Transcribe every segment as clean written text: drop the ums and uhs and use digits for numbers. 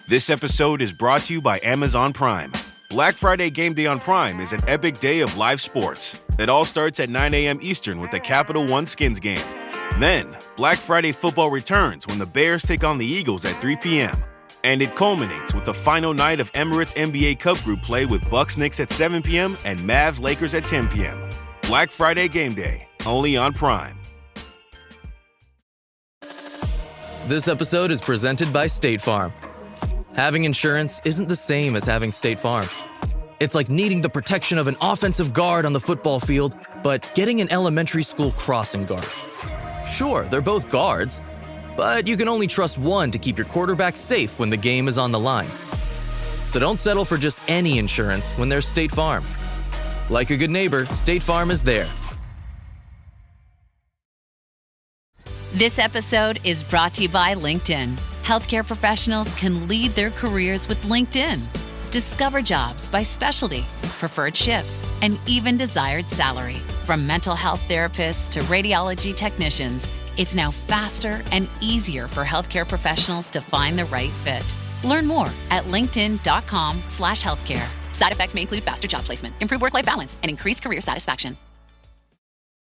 This episode is brought to you by Amazon Prime. Black Friday Game Day on Prime is an epic day of live sports. It all starts at 9 a.m. Eastern with the Capital One Skins game. Then, Black Friday football returns when the Bears take on the Eagles at 3 p.m. And it culminates with the final night of Emirates NBA Cup Group play with Bucks Knicks at 7 p.m. and Mavs Lakers at 10 p.m. Black Friday Game Day, only on Prime. This episode is presented by State Farm. Having insurance isn't the same as having State Farm. It's like needing the protection of an offensive guard on the football field, but getting an elementary school crossing guard. Sure, they're both guards, but you can only trust one to keep your quarterback safe when the game is on the line. So don't settle for just any insurance when there's State Farm. Like a good neighbor, State Farm is there. This episode is brought to you by LinkedIn. Healthcare professionals can lead their careers with LinkedIn. Discover jobs by specialty, preferred shifts, and even desired salary. From mental health therapists to radiology technicians, it's now faster and easier for healthcare professionals to find the right fit. Learn more at linkedin.com/healthcare. Side effects may include faster job placement, improved work-life balance, and increased career satisfaction.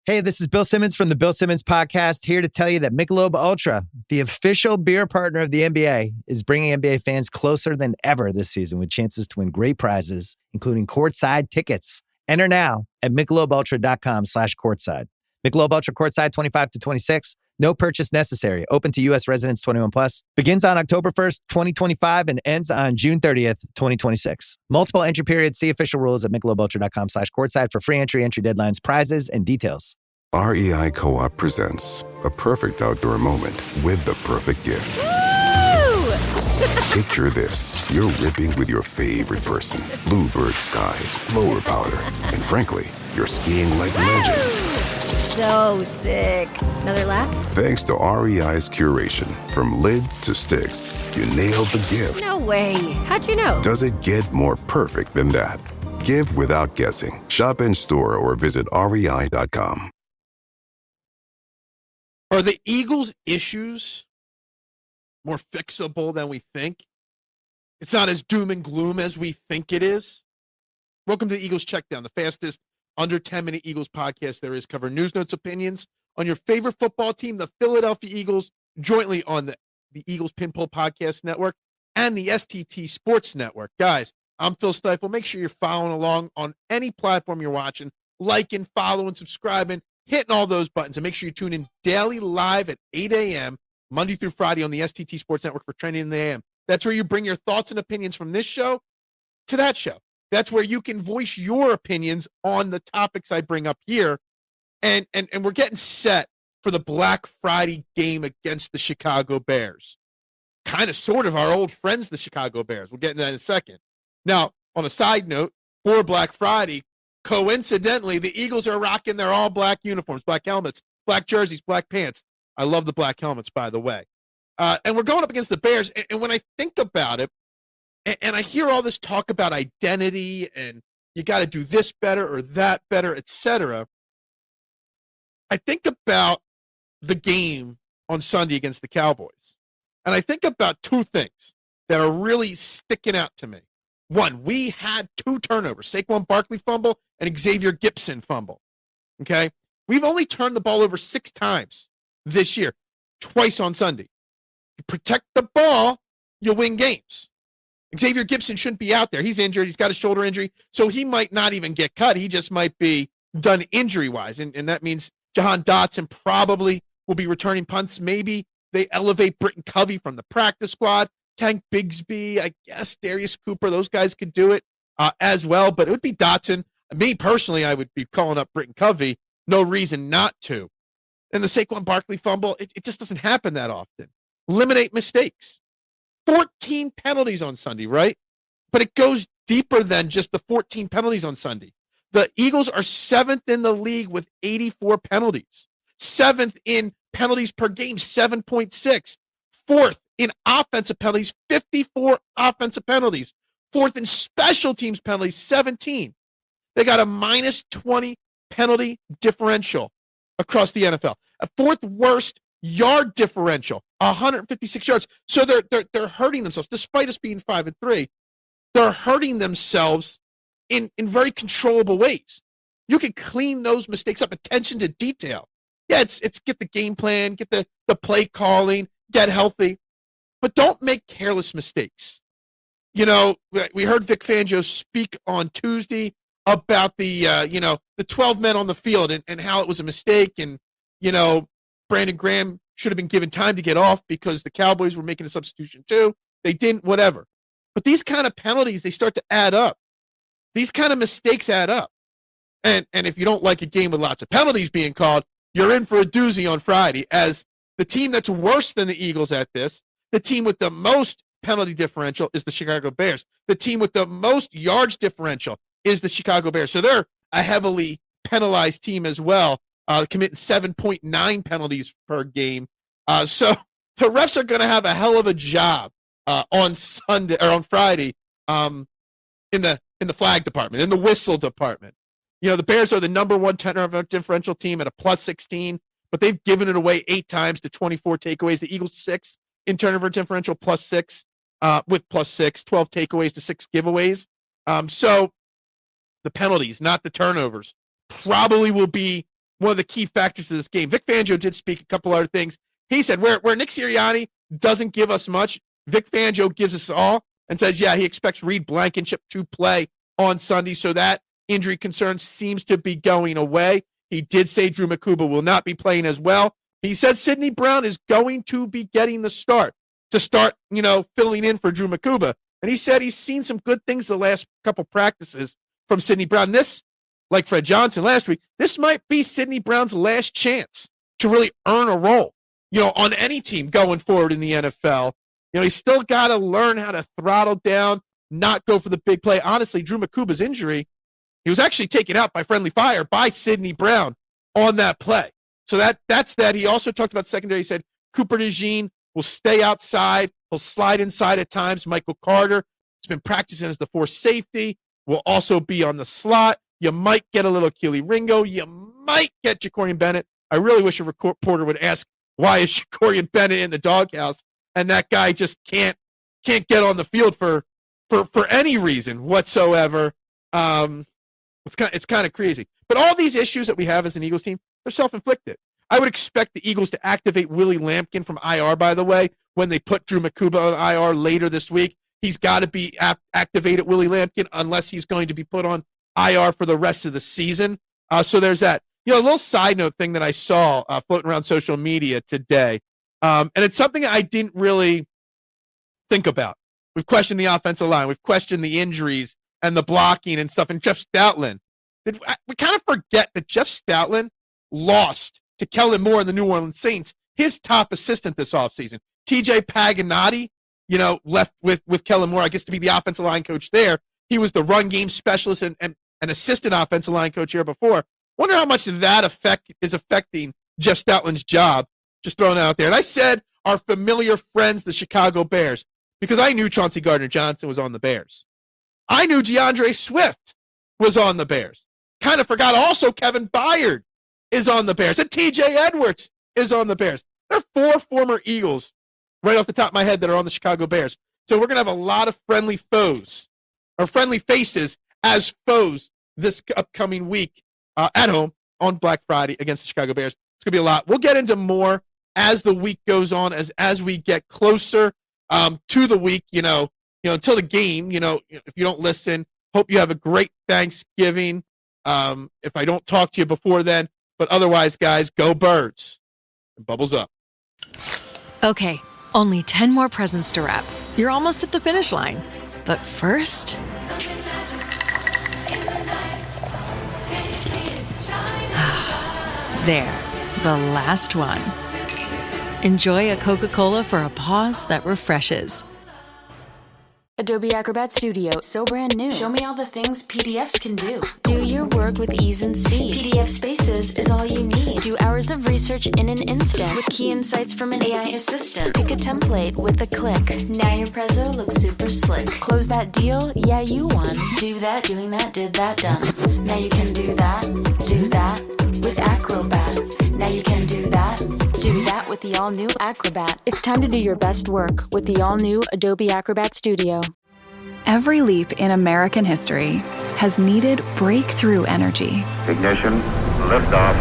Hey, this is Bill Simmons from the Bill Simmons Podcast, here to tell you that Michelob Ultra, the official beer partner of the NBA, is bringing NBA fans closer than ever this season with chances to win great prizes, including courtside tickets. Enter now at michelobultra.com/courtside. Michelob Ultra courtside 25 to 26. No purchase necessary. Open to U.S. residents 21 plus. Begins on October 1st, 2025 and ends on June 30th, 2026. Multiple entry periods. See official rules at michelobultra.com/courtside for free entry deadlines, prizes, and details. REI Co-op presents a perfect outdoor moment with the perfect gift. Picture this. You're ripping with your favorite person. Bluebird skies, blower powder, and frankly, you're skiing like legends. So sick. Another lap? Thanks to REI's curation, from lid to sticks, you nailed the gift. No way. How'd you know? Does it get more perfect than that? Give without guessing. Shop in store or visit rei.com. Are the Eagles' issues more fixable than we think? It's not as doom and gloom as we think it is. Welcome to the Eagles Checkdown, the fastest under 10-minute Eagles podcast there is. Cover news, notes, opinions on your favorite football team, the Philadelphia Eagles, jointly on the Eagles Pinpoll Podcast Network and the STT Sports Network. Guys, I'm Phil Stiefel. Make sure you're following along on any platform you're watching, liking, following, subscribing, hitting all those buttons, and make sure you tune in daily live at 8 a.m., Monday through Friday on the STT Sports Network for Trending in the AM. That's where you bring your thoughts and opinions from this show to that show. That's where you can voice your opinions on the topics I bring up here. And we're getting set for the Black Friday game against the Chicago Bears. Kind of sort of our old friends, the Chicago Bears. We'll get into that in a second. Now, on a side note, for Black Friday, coincidentally, the Eagles are rocking their all-black uniforms, black helmets, black jerseys, black pants. I love the black helmets, by the way. And we're going up against the Bears. And when I think about it, and I hear all this talk about identity and you got to do this better or that better, etc., I think about the game on Sunday against the Cowboys. And I think about two things that are really sticking out to me. One, we had 2 turnovers, Saquon Barkley fumble and Xavier Gipson fumble. Okay? We've only turned the ball over 6 times this year, twice on Sunday. You protect the ball, you'll win games. Xavier Gipson shouldn't be out there. He's injured. He's got a shoulder injury, so he might not even get cut. He just might be done injury-wise, and that means Jahan Dotson probably will be returning punts. Maybe they elevate Britton Covey from the practice squad. Tank Bigsby, I guess Darius Cooper, those guys could do it as well, but it would be Dotson. Me, personally, I would be calling up Britton Covey. No reason not to. And the Saquon Barkley fumble, it just doesn't happen that often. Eliminate mistakes. 14 penalties on Sunday, right? But it goes deeper than just the 14 penalties on Sunday. The Eagles are 7th in the league with 84 penalties. 7th in penalties per game, 7.6. 4th in offensive penalties, 54 offensive penalties. 4th in special teams penalties, 17. They got a minus 20 penalty differential across the NFL. A 4th worst yard differential, 156 yards. So they're hurting themselves, despite us being 5-3. They're hurting themselves in very controllable ways. You can clean those mistakes up. Attention to detail. Yeah, it's get the game plan, get the play calling, get healthy, but don't make careless mistakes. You know, we heard Vic Fangio speak on Tuesday about the 12 men on the field and how it was a mistake, and Brandon Graham should have been given time to get off because the Cowboys were making a substitution too. They didn't, whatever. But these kind of penalties, they start to add up. These kind of mistakes add up. And if you don't like a game with lots of penalties being called, you're in for a doozy on Friday, as the team that's worse than the Eagles at this, the team with the most penalty differential is the Chicago Bears. The team with the most yards differential is the Chicago Bears. So they're a heavily penalized team as well, committing 7.9 penalties per game. So the refs are going to have a hell of a job on Sunday or on Friday in the flag department, in the whistle department. The Bears are the number one turnover differential team at a plus 16, but they've given it away 8 times to 24 takeaways. The Eagles 6 in turnover differential, plus 6 with plus 6, 12 takeaways to 6 giveaways. So the penalties, not the turnovers, probably will be one of the key factors to this game. Vic Fangio did speak a couple other things. He said where Nick Sirianni doesn't give us much, Vic Fangio gives us all and says, yeah, he expects Reed Blankenship to play on Sunday. So that injury concern seems to be going away. He did say Drew Makuba will not be playing as well. He said Sidney Brown is going to be getting the start, filling in for Drew Makuba. And he said he's seen some good things the last couple practices from Sidney Brown. This, like Fred Johnson last week, this might be Sidney Brown's last chance to really earn a role, on any team going forward in the NFL. He's still got to learn how to throttle down, not go for the big play. Honestly, Drew Makuba's injury, he was actually taken out by friendly fire by Sidney Brown on that play. So that's that. He also talked about secondary. He said Cooper DeJean will stay outside. He'll slide inside at times. Michael Carter has been practicing as the 4th safety, will also be on the slot. You might get a little Keely Ringo. You might get Jacorian Bennett. I really wish a reporter would ask, why is Jacorian Bennett in the doghouse? And that guy just can't get on the field for any reason whatsoever. It's kind of crazy. But all these issues that we have as an Eagles team, they're self-inflicted. I would expect the Eagles to activate Willie Lampkin from IR, by the way, when they put Drew Makuba on IR later this week. He's got to be activated, Willie Lampkin, unless he's going to be put on IR for the rest of the season. So there's that. A little side note thing that I saw floating around social media today, and it's something I didn't really think about. We've questioned the offensive line. We've questioned the injuries and the blocking and stuff. And Jeff Stoutland, we kind of forget that Jeff Stoutland lost to Kellen Moore and the New Orleans Saints, his top assistant this offseason. TJ Paganotti, left with Kellen Moore, I guess, to be the offensive line coach there. He was the run game specialist and an assistant offensive line coach here before. Wonder how much of that is affecting Jeff Stoutland's job. Just throwing it out there. And I said our familiar friends, the Chicago Bears, because I knew Chauncey Gardner-Johnson was on the Bears. I knew DeAndre Swift was on the Bears. Kind of forgot also Kevin Byard is on the Bears. And TJ Edwards is on the Bears. There are 4 former Eagles right off the top of my head that are on the Chicago Bears. So we're going to have a lot of friendly foes or friendly faces as foes this upcoming week at home on Black Friday against the Chicago Bears. It's going to be a lot. We'll get into more as the week goes on, as we get closer to the week, until the game, if you don't listen, hope you have a great Thanksgiving. If I don't talk to you before then, but otherwise, guys, go Birds. And bubbles up. Okay, only 10 more presents to wrap. You're almost at the finish line. But first... there, the last one. Enjoy a Coca-Cola for a pause that refreshes. Adobe Acrobat Studio, so brand new. Show me all the things PDFs can do. Do your work with ease and speed. PDF Spaces is all you need. Do hours of research in an instant with key insights from an AI assistant. Pick a template with a click. Now your prezzo looks super slick. Close that deal? Yeah, you won. Do that, doing that, did that, done. Now you can do that with Acrobat. Now you can do that with the all-new Acrobat. It's time to do your best work with the all-new Adobe Acrobat Studio. Every leap in American history has needed breakthrough energy. Ignition, liftoff.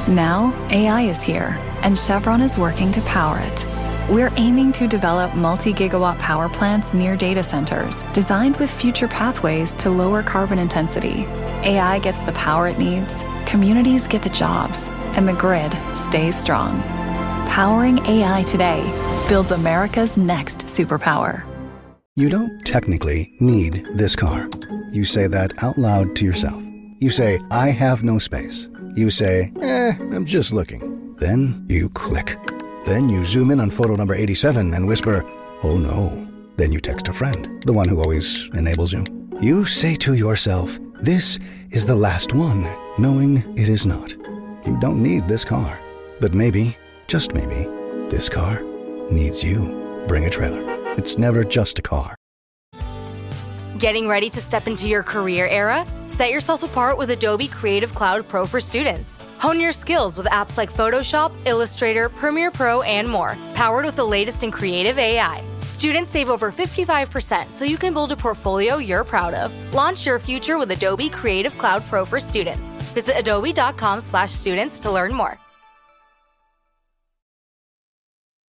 Now, AI is here, and Chevron is working to power it. We're aiming to develop multi-gigawatt power plants near data centers, designed with future pathways to lower carbon intensity. AI gets the power it needs, communities get the jobs, and the grid stays strong. Powering AI today builds America's next superpower. You don't technically need this car. You say that out loud to yourself. You say, I have no space. You say, I'm just looking. Then you click. Then you zoom in on photo number 87 and whisper, oh no. Then you text a friend, the one who always enables you. You say to yourself, this is the last one, knowing it is not. You don't need this car. But maybe, just maybe, this car needs you. Bring a trailer. It's never just a car. Getting ready to step into your career era? Set yourself apart with Adobe Creative Cloud Pro for students. Hone your skills with apps like Photoshop, Illustrator, Premiere Pro, and more, powered with the latest in creative AI. Students save over 55% so you can build a portfolio you're proud of. Launch your future with Adobe Creative Cloud Pro for students. Visit adobe.com/students to learn more.